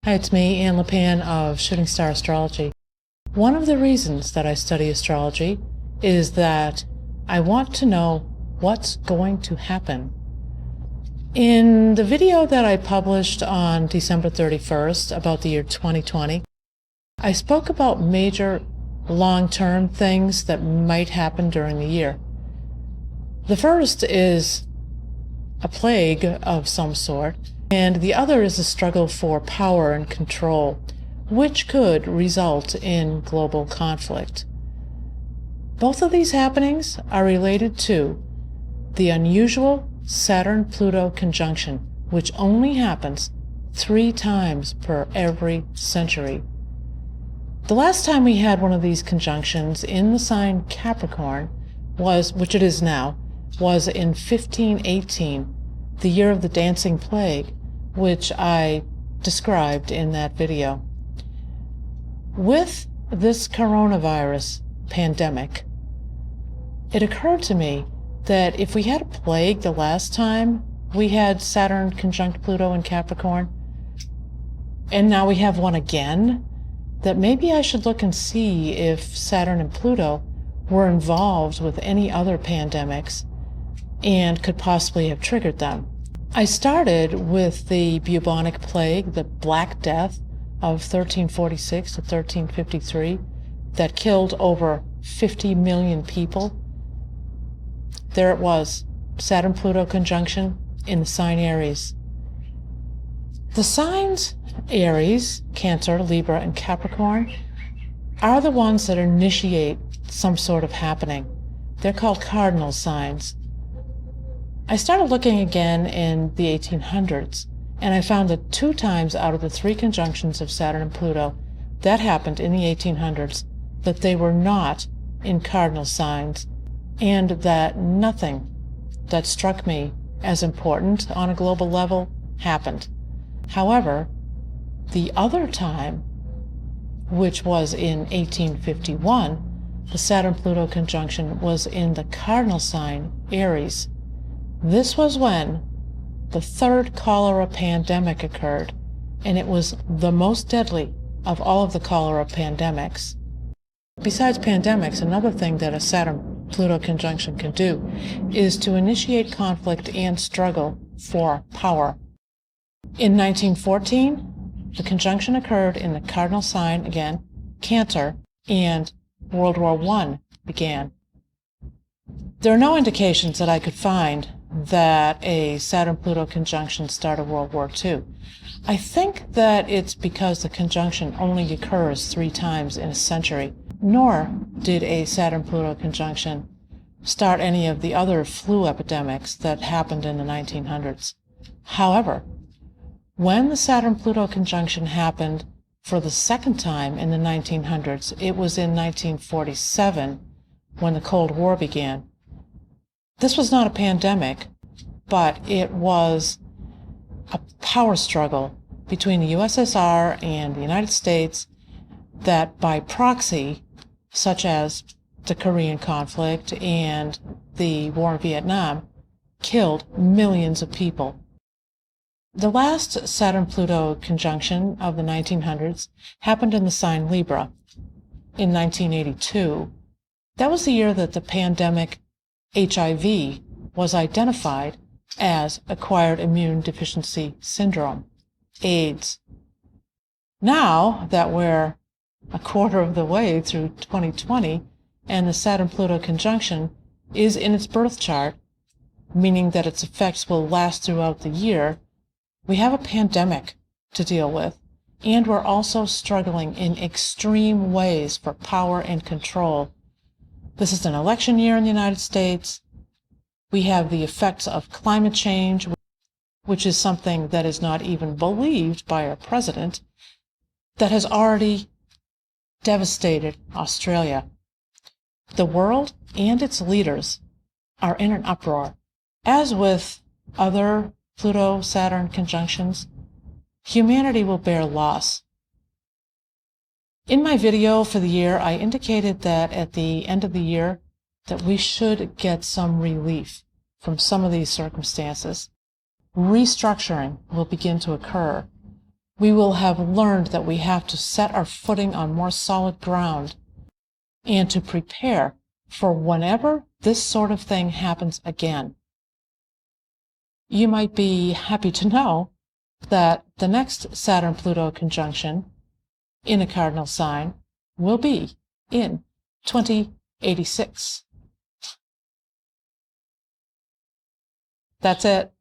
Hi, it's me, Anne LePan of Shooting Star Astrology. One of the reasons that I study astrology is that I want to know what's going to happen. In the video that I published on December 31st about the year 2020, I spoke about major long-term things that might happen during the year. The first is a plague of some sort, and the other is a struggle for power and control, which could result in global conflict. Both of these happenings are related to the unusual Saturn-Pluto conjunction, which only happens 3 times per every century. The last time we had one of these conjunctions in the sign Capricorn was, which it is now, was in 1518, the year of the dancing plague, which I described in that video. With this coronavirus pandemic, it occurred to me that if we had a plague the last time we had Saturn conjunct Pluto in Capricorn, and now we have one again, that maybe I should look and see if Saturn and Pluto were involved with any other pandemics and could possibly have triggered them. I started with the bubonic plague, the Black Death of 1346 to 1353, that killed over 50 million people. There it was, Saturn-Pluto conjunction in the sign Aries. The signs Aries, Cancer, Libra, and Capricorn are the ones that initiate some sort of happening. They're called cardinal signs. I started looking again in the 1800s, and I found that 2 times out of the 3 conjunctions of Saturn and Pluto that happened in the 1800s, that they were not in cardinal signs, and that nothing that struck me as important on a global level happened. However, the other time, which was in 1851, the Saturn-Pluto conjunction was in the cardinal sign Aries. This was when the 3rd cholera pandemic occurred, and it was the most deadly of all of the cholera pandemics. Besides pandemics, another thing that a Saturn-Pluto conjunction can do is to initiate conflict and struggle for power. In 1914, the conjunction occurred in the cardinal sign, again, Cancer, and World War I began. There are no indications that I could find that a Saturn-Pluto conjunction started World War II. I think that it's because the conjunction only occurs 3 times in a century, nor did a Saturn-Pluto conjunction start any of the other flu epidemics that happened in the 1900s. However, when the Saturn-Pluto conjunction happened for the 2nd time in the 1900s, it was in 1947 when the Cold War began. This was not a pandemic, but it was a power struggle between the USSR and the United States that by proxy, such as the Korean conflict and the war in Vietnam, killed millions of people. The last Saturn-Pluto conjunction of the 1900s happened in the sign Libra in 1982. That was the year that the pandemic HIV was identified as acquired immune deficiency syndrome, AIDS. Now that we're a quarter of the way through 2020 and the Saturn-Pluto conjunction is in its birth chart, meaning that its effects will last throughout the year, we have a pandemic to deal with, and we're also struggling in extreme ways for power and control. This is an election year in the United States. We have the effects of climate change, which is something that is not even believed by our president, that has already devastated Australia. The world and its leaders are in an uproar. As with other Pluto-Saturn conjunctions, humanity will bear loss. In my video for the year, I indicated that at the end of the year that we should get some relief from some of these circumstances. Restructuring will begin to occur. we will have learned that we have to set our footing on more solid ground and to prepare for whenever this sort of thing happens again. You might be happy to know that the next Saturn-Pluto conjunction in a cardinal sign will be in 2086. That's it.